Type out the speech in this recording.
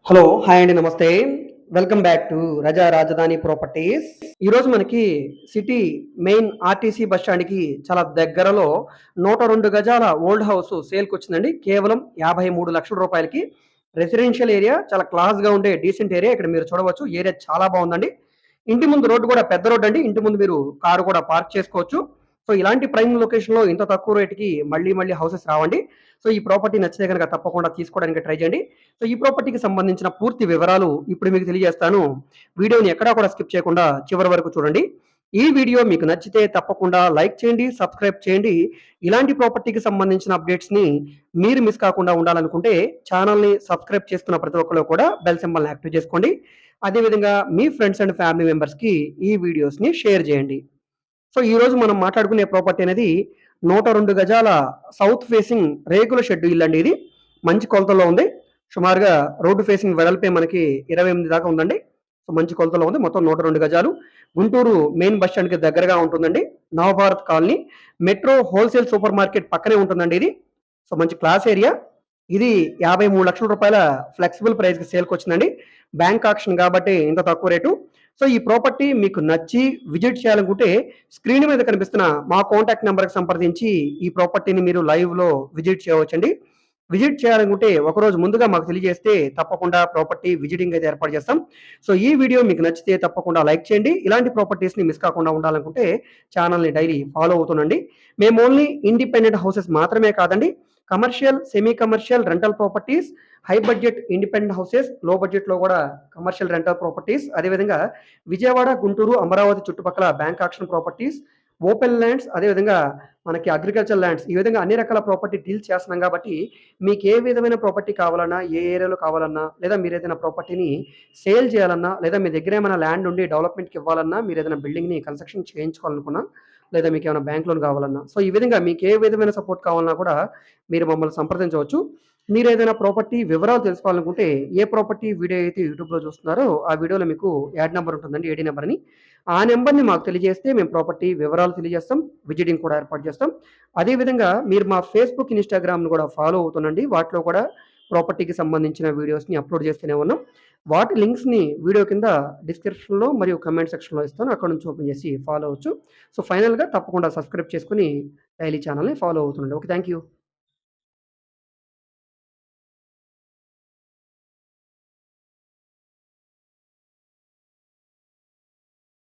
Hello! Hi అండి. నమస్తే. Welcome back to రజా రాజధాని ప్రాపర్టీస్. ఈరోజు మనకి సిటీ మెయిన్ ఆర్టీసీ బస్ స్టాండ్‌కి చాలా దగ్గరలో 102 గజాల ఓల్డ్ హౌస్ సేల్‌కొచ్చిందండి. కేవలం 53,00,000 రూపాయలకి. రెసిడెన్షియల్ ఏరియా చాలా క్లాస్‌గా ఉండే డీసెంట్ ఏరియా. ఇక్కడ మీరు చూడవచ్చు. ఏరియా చాలా బావుందండి. ఇంటి ముందు రోడ్డు కూడా పెద్ద రోడ్డండి. ఇంటి ముందు మీరు కారు కూడా పార్క్ చేసుకోవచ్చు. సో, ఇలాంటి ప్రైమ్ లొకేషన్‌లో ఇంత తక్కువ రేట్‌కి మళ్ళీ హౌసెస్ రావండి. సో, ఈ ప్రాపర్టీ నచ్చితే గనక తప్పకుండా తీసుకోవడానికి ట్రై చేయండి. సో, ఈ ప్రాపర్టీకి సంబంధించిన పూర్తి వివరాలు ఇప్పుడు మీకు తెలియజేస్తాను. వీడియోని ఎక్కడా కూడా స్కిప్ చేయకుండా చివరి వరకు చూడండి. ఈ వీడియో మీకు నచ్చితే తప్పకుండా లైక్ చేయండి, సబ్స్క్రైబ్ చేయండి. ఇలాంటి ప్రాపర్టీకి సంబంధించిన అప్డేట్స్‌ని మీరు మిస్ కాకుండా ఉండాలనుకుంటే ఛానెల్‌ని సబ్స్క్రైబ్ చేసుకున్న ప్రతి ఒక్కళ్ళు కూడా బెల్ సింబల్‌ని యాక్టివేట్ చేసుకోండి. అదేవిధంగా మీ ఫ్రెండ్స్ అండ్ ఫ్యామిలీ మెంబర్స్‌కి ఈ వీడియోస్‌ని షేర్ చేయండి. సో, ఈరోజు మనం మాట్లాడుకునే ప్రాపర్టీ అనేది 102 గజాల సౌత్ ఫేసింగ్ రేకుల షెడ్డు ఇల్లండి ఇది. మంచి కొలతల్లో ఉంది. సుమారుగా రోడ్డు ఫేసింగ్ వెడల్పే మనకి 28 దాకా ఉందండి. సో, మంచి కొలతలో ఉంది. మొత్తం 102 గజాలు. గుంటూరు మెయిన్ బస్ స్టాండ్‌కి దగ్గరగా ఉంటుందండి. Navabharat colony. Metro wholesale super market పక్కనే ఉంటుందండి ఇది. సో, మంచి క్లాస్ ఏరియా. ఇది 53,00,000 రూపాయల ఫ్లెక్సిబుల్ ప్రైస్‌కి సేల్‌కొచ్చిందండి. బ్యాంక్ ఆక్షన్ కాబట్టి ఇంత తక్కువ రేటు. సో, ఈ ప్రాపర్టీ మీకు నచ్చి విజిట్ చేయాలనుకుంటే స్క్రీన్ మీద కనిపిస్తున్న మా కాంటాక్ట్ నంబర్‌కి సంప్రదించి ఈ ప్రాపర్టీని మీరు లైవ్‌లో విజిట్ చేయవచ్చండి. విజిట్ చేయాలనుకుంటే ఒకరోజు ముందుగా మాకు తెలియజేస్తే తప్పకుండా ప్రాపర్టీ విజిటింగ్ అయితే ఏర్పాటు చేస్తాం. సో, ఈ వీడియో మీకు నచ్చితే తప్పకుండా లైక్ చేయండి. ఇలాంటి ప్రాపర్టీస్‌ని మిస్ కాకుండా ఉండాలనుకుంటే ఛానెల్‌ని డైలీ ఫాలో అవుతుండండి. మేము ఓన్లీ ఇండిపెండెంట్ హౌసెస్ మాత్రమే కాదండి. Commercial, semi commercial, rental properties, high budget independent houses, లో బడ్జెట్‌లో కూడా కమర్షియల్ రెంటల్ ప్రాపర్టీస్, అదేవిధంగా విజయవాడ, గుంటూరు, అమరావతి చుట్టుపక్కల bank auction properties, open lands, అదేవిధంగా మనకి అగ్రికల్చర్ ల్యాండ్స్, ఈ విధంగా అన్ని రకాల ప్రాపర్టీ డీల్స్ చేస్తున్నాం కాబట్టి మీకు ఏ విధమైన ప్రాపర్టీ కావాలన్నా, ఏ ఏరియాలో కావాలన్నా, లేదా మీరేదైనా ప్రాపర్టీని సేల్ చేయాలన్నా, లేదా మీ దగ్గర ఏమైనా ల్యాండ్ ఉండి డెవలప్‌మెంట్‌కి ఇవ్వాలన్నా, మీరేదైనా బిల్డింగ్‌ని కన్‌స్ట్రక్షన్ చేయించుకోవాలనుకున్నా, లేదా మీకేమైనా బ్యాంక్ లోన్ కావాలన్నా, సో, ఈ విధంగా మీకు ఏ విధమైన సపోర్ట్ కావాలన్నా కూడా మీరు మమ్మల్ని సంప్రదించవచ్చు. మీరేదైనా ప్రాపర్టీ వివరాలు తెలుసుకోవాలనుకుంటే, ఏ ప్రాపర్టీ వీడియో అయితే యూట్యూబ్‌లో చూస్తున్నారో, ఆ వీడియోలో మీకు యాడ్ నంబర్ ఉంటుందండి. ఏడీ నంబర్ అని. ఆ నంబర్‌ని మాకు తెలియజేస్తే మేము ప్రాపర్టీ వివరాలు తెలియజేస్తాం. విజిటింగ్ కూడా ఏర్పాటు చేస్తాం. అదే విధంగా మీరు మా ఫేస్‌బుక్, ఇన్‌స్టాగ్రామ్‌ని కూడా ఫాలో అవుతుండండి. వాటిలో కూడా ప్రాపర్టీకి సంబంధించిన వీడియోస్‌ని అప్‌లోడ్ చేస్తూనే ఉన్నాం. వాటి లింక్స్‌ని వీడియో కింద డిస్క్రిప్షన్‌లో మరియు కామెంట్ సెక్షన్‌లో ఇస్తాను. అక్కడ నుంచి ఓపెన్ చేసి ఫాలో అవ్వచ్చు. సో, ఫైనల్‌గా తప్పకుండా సబ్స్క్రైబ్ చేసుకొని డైలీ ఛానెల్‌ని ఫాలో అవుతుండండి. ఓకే. Thank you.